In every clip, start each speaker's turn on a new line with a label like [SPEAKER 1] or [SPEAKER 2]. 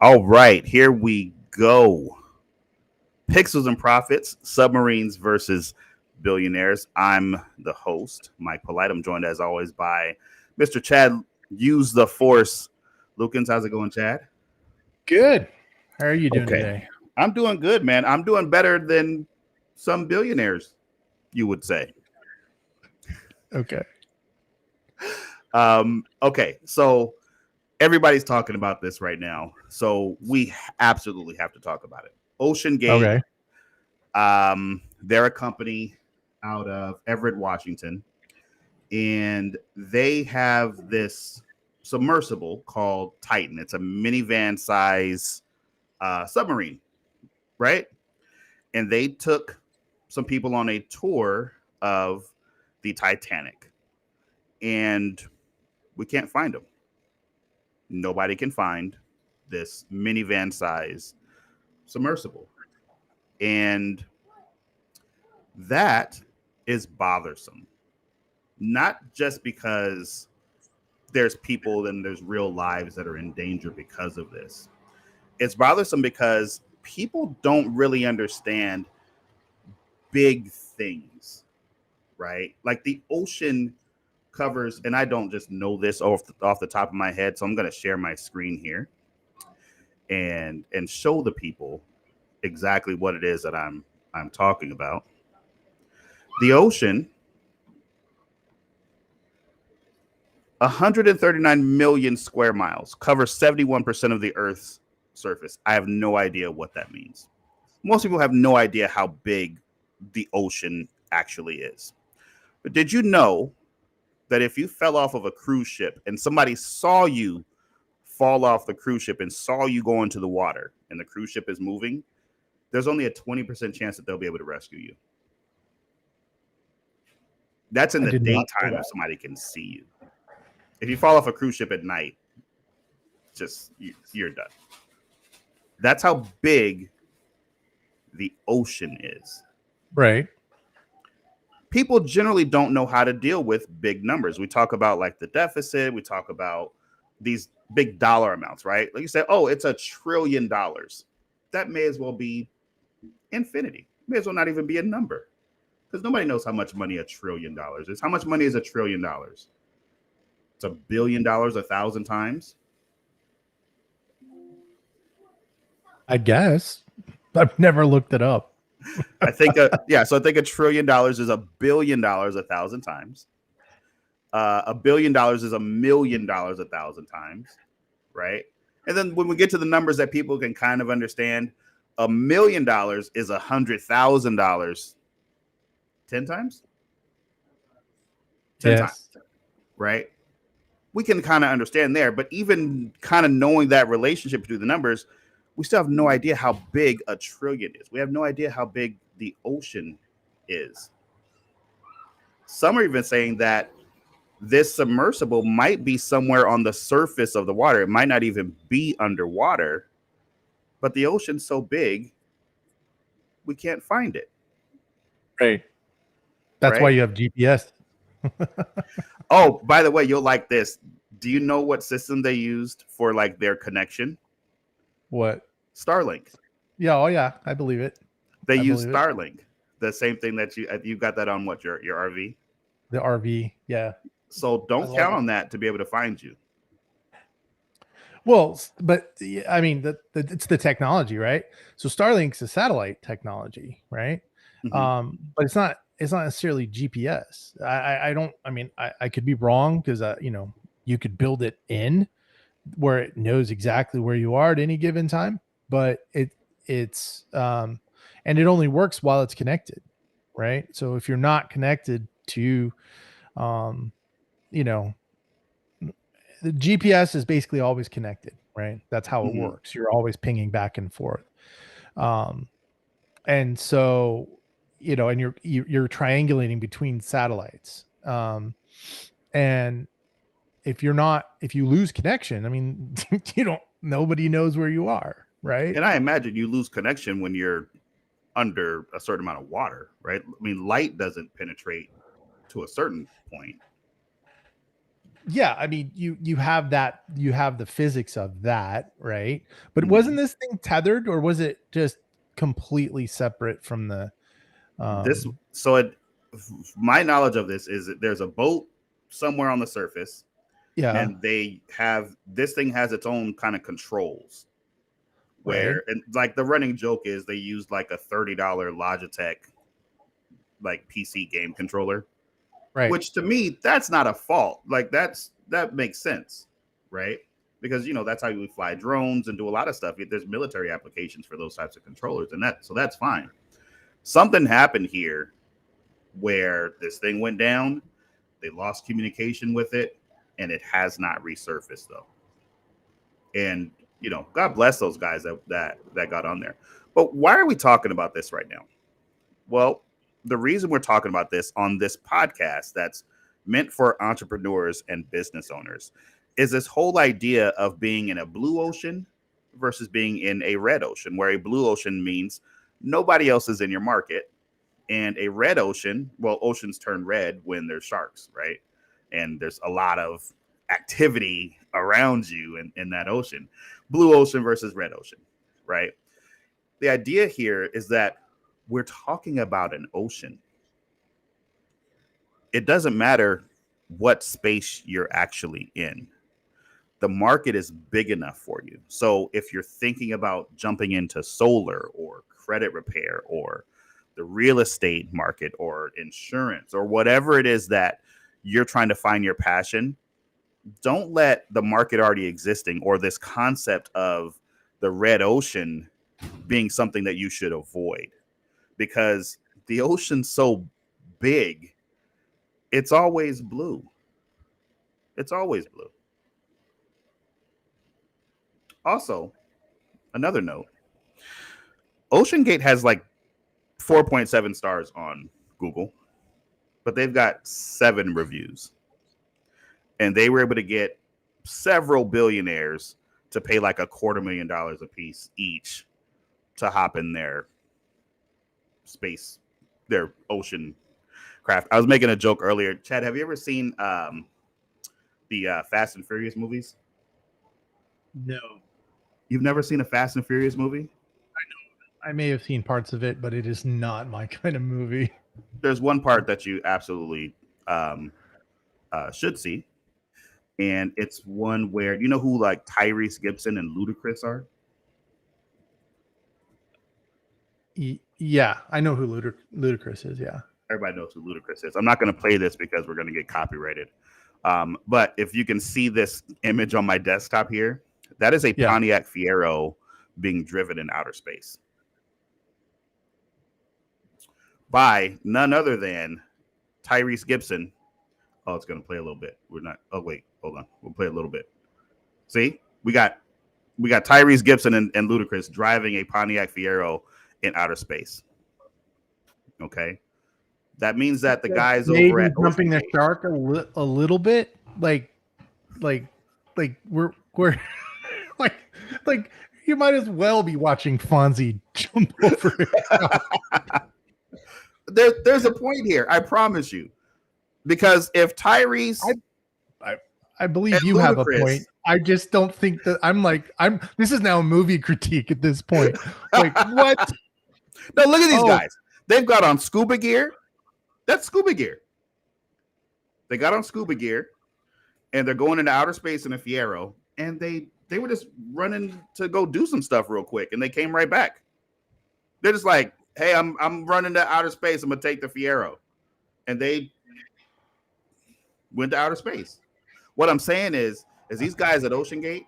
[SPEAKER 1] All right, here we go. Pixels and Profits, Submarines versus Billionaires. I'm the host, Mike Polite. I'm joined as always by Mr. Chad. Use the Force. Lukens, how's it going, Chad?
[SPEAKER 2] Good. How are you doing
[SPEAKER 1] Okay.
[SPEAKER 2] today?
[SPEAKER 1] I'm doing good, man. I'm doing better than some billionaires, you would say.
[SPEAKER 2] Okay.
[SPEAKER 1] Okay, so everybody's talking about this right now. So we absolutely have to talk about it. Ocean Gate.
[SPEAKER 2] Okay.
[SPEAKER 1] They're a company out of Everett, Washington, and they have this submersible called Titan. It's a minivan size submarine, right? And they took some people on a tour of the Titanic, and we can't find them. Nobody can find this minivan size submersible. And that is bothersome. Not just because there's people and there's real lives that are in danger because of this. It's bothersome because people don't really understand big things, right? Like the ocean covers, and I don't just know this off the top of my head, so I'm going to share my screen here and show the people exactly what it is that I'm talking about. The ocean, 139 million square miles, covers 71% of the Earth's surface. I have no idea what that means. Most people have no idea how big the ocean actually is. But did you know that if you fell off of a cruise ship and somebody saw you fall off the cruise ship and saw you go into the water and the cruise ship is moving, there's only a 20% chance that they'll be able to rescue you? That's in
[SPEAKER 2] I
[SPEAKER 1] the
[SPEAKER 2] did not know
[SPEAKER 1] daytime
[SPEAKER 2] that.
[SPEAKER 1] if somebody can see you. If you fall off a cruise ship at night, you're done. That's how big the ocean is.
[SPEAKER 2] Right.
[SPEAKER 1] People generally don't know how to deal with big numbers. We talk about like the deficit, we talk about these big dollar amounts, right? Like you say, oh, it's $1 trillion. That may as well be infinity. May as well not even be a number because nobody knows how much money $1 trillion is. How much money is $1 trillion? It's $1 billion 1,000 times.
[SPEAKER 2] I guess. I've never looked it up.
[SPEAKER 1] I think, yeah. So I think $1 trillion is $1 billion 1,000 times. $1 billion is $1 million 1,000 times, right? And then when we get to the numbers that people can kind of understand, $1 million is $100,000 10 times, 10
[SPEAKER 2] Yes.
[SPEAKER 1] times, right? We can kind of understand there, but even kind of knowing that relationship between the numbers, we still have no idea how big a trillion is. We have no idea how big the ocean is. Some are even saying that this submersible might be somewhere on the surface of the water. It might not even be underwater, but the ocean's so big, we can't find it,
[SPEAKER 2] Right. That's why
[SPEAKER 1] right?
[SPEAKER 2] you have GPS.
[SPEAKER 1] Oh, by the way, you'll like this. Do you know what system they used for like their connection?
[SPEAKER 2] What?
[SPEAKER 1] Starlink.
[SPEAKER 2] Yeah. Oh, yeah. I believe it.
[SPEAKER 1] They
[SPEAKER 2] I
[SPEAKER 1] use
[SPEAKER 2] believe it.
[SPEAKER 1] Starlink. The same thing that you got that on what your RV.
[SPEAKER 2] The RV. Yeah.
[SPEAKER 1] So
[SPEAKER 2] I
[SPEAKER 1] don't
[SPEAKER 2] love
[SPEAKER 1] count
[SPEAKER 2] it.
[SPEAKER 1] on that to be able to find you.
[SPEAKER 2] Well, but I mean, it's the technology, right? So Starlink's a satellite technology, right?
[SPEAKER 1] Mm-hmm.
[SPEAKER 2] But it's not. It's not necessarily GPS. I don't. I mean, I could be wrong because you could build it in where it knows exactly where you are at any given time, but it's and it only works while it's connected, right? So if you're not connected to um you know the GPS is basically always connected, right? That's how it
[SPEAKER 1] Mm-hmm.
[SPEAKER 2] works. You're always pinging back and forth. Um and so and you're triangulating between satellites. And if you lose connection, I mean, nobody knows where you are, right?
[SPEAKER 1] And I imagine you lose connection when you're under a certain amount of water, right? I mean, light doesn't penetrate to a certain point.
[SPEAKER 2] yeah, I mean, you have that, you have the physics of that, right? But wasn't this thing tethered, or was it just completely separate from the
[SPEAKER 1] This
[SPEAKER 2] um
[SPEAKER 1] so it my knowledge of this is that there's a boat somewhere on the surface,
[SPEAKER 2] yeah,
[SPEAKER 1] and they have this thing has its own kind of controls
[SPEAKER 2] right,
[SPEAKER 1] where, and like the running joke is they used like a $30 Logitech like PC game controller,
[SPEAKER 2] right,
[SPEAKER 1] which to me that's not a fault. Like that makes sense, right? Because that's how you fly drones and do a lot of stuff. There's military applications for those types of controllers, and that's fine. Something happened here where this thing went down. They lost communication with it, and it has not resurfaced though. And God bless those guys that got on there. But why are we talking about this right now? Well, the reason we're talking about this on this podcast that's meant for entrepreneurs and business owners is this whole idea of being in a blue ocean versus being in a red ocean, where a blue ocean means nobody else is in your market, and a red ocean, well, oceans turn red when there's sharks, right? And there's a lot of activity around you in that ocean. Blue ocean versus red ocean, right? The idea here is that we're talking about an ocean. It doesn't matter what space you're actually in. The market is big enough for you. So if you're thinking about jumping into solar or credit repair or the real estate market or insurance or whatever it is that you're trying to find your passion, don't let the market already existing or this concept of the red ocean being something that you should avoid, because the ocean's so big, it's always blue. It's always blue. Also, another note, Ocean Gate has like 4.7 stars on Google, but they've got 7 reviews. And they were able to get several billionaires to pay like $250,000 a piece each to hop in their space, their ocean craft. I was making a joke earlier. Chad, have you ever seen the Fast and Furious movies?
[SPEAKER 2] no,
[SPEAKER 1] You've never seen a Fast and Furious movie?
[SPEAKER 2] I may have seen parts of it, but it is not my kind of movie.
[SPEAKER 1] There's one part that you absolutely should see, and it's one where you know who like Tyrese Gibson and Ludacris are.
[SPEAKER 2] Yeah, I know who Ludacris is. Yeah,
[SPEAKER 1] Everybody knows who Ludacris is. I'm not going to play this because we're going to get copyrighted. But if you can see this image on my desktop here, that is a Pontiac Fiero being driven in outer space by none other than Tyrese Gibson. Oh, it's going to play a little bit. We're not. Oh, wait, hold on. We'll play a little bit. See, we got Tyrese Gibson and Ludacris driving a Pontiac Fiero in outer space. Okay, that means that the guys
[SPEAKER 2] maybe
[SPEAKER 1] over at
[SPEAKER 2] jumping the
[SPEAKER 1] Gate,
[SPEAKER 2] shark a little bit, like we're like you might as well be watching Fonzie jump over it.
[SPEAKER 1] there's a point here, I promise you, because if Tyrese,
[SPEAKER 2] I believe you have a point. I just don't think that I'm this is now a movie critique at this point. Like what?
[SPEAKER 1] No, look at these guys. They've got on scuba gear. That's scuba gear. They got on scuba gear, and they're going into outer space in a Fiero, and they were just running to go do some stuff real quick, and they came right back. They're just like, hey, I'm running to outer space. I'm gonna take the Fiero, and they went to outer space. What I'm saying is these guys at Ocean Gate,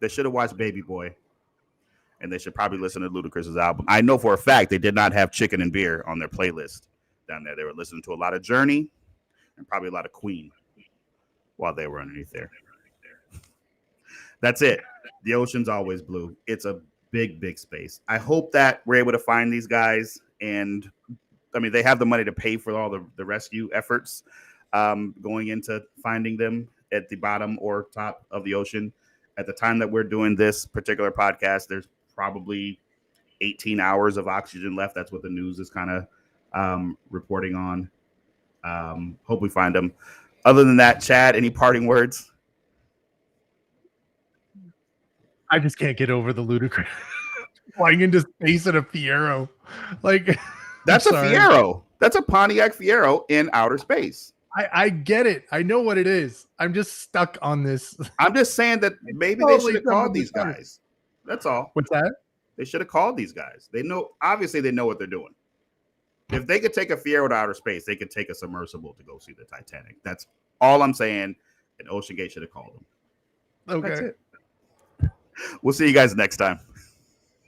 [SPEAKER 1] they should have watched Baby Boy, and they should probably listen to Ludacris's album. I know for a fact they did not have chicken and beer on their playlist down there. They were listening to a lot of Journey and probably a lot of Queen while they were underneath there. That's it. The ocean's always blue. It's a big, big space. I hope that we're able to find these guys, and I mean, they have the money to pay for all the rescue efforts going into finding them at the bottom or top of the ocean. At the time that we're doing this particular podcast, there's probably 18 hours of oxygen left. That's what the news is kind of reporting on. Hope we find them. Other than that, Chad, any parting words?
[SPEAKER 2] I just can't get over the ludicrous flying into space in a Fiero. Like,
[SPEAKER 1] That's a Fiero. That's a Pontiac Fiero in outer space.
[SPEAKER 2] I get it. I know what it is. I'm just stuck on this.
[SPEAKER 1] I'm just saying that maybe they should have called these guys. That's all.
[SPEAKER 2] What's that?
[SPEAKER 1] They should have called these guys. They know, obviously, they know what they're doing. If they could take a Fiero to outer space, they could take a submersible to go see the Titanic. That's all I'm saying. And OceanGate should have called them.
[SPEAKER 2] Okay.
[SPEAKER 1] That's it. We'll see you guys next time.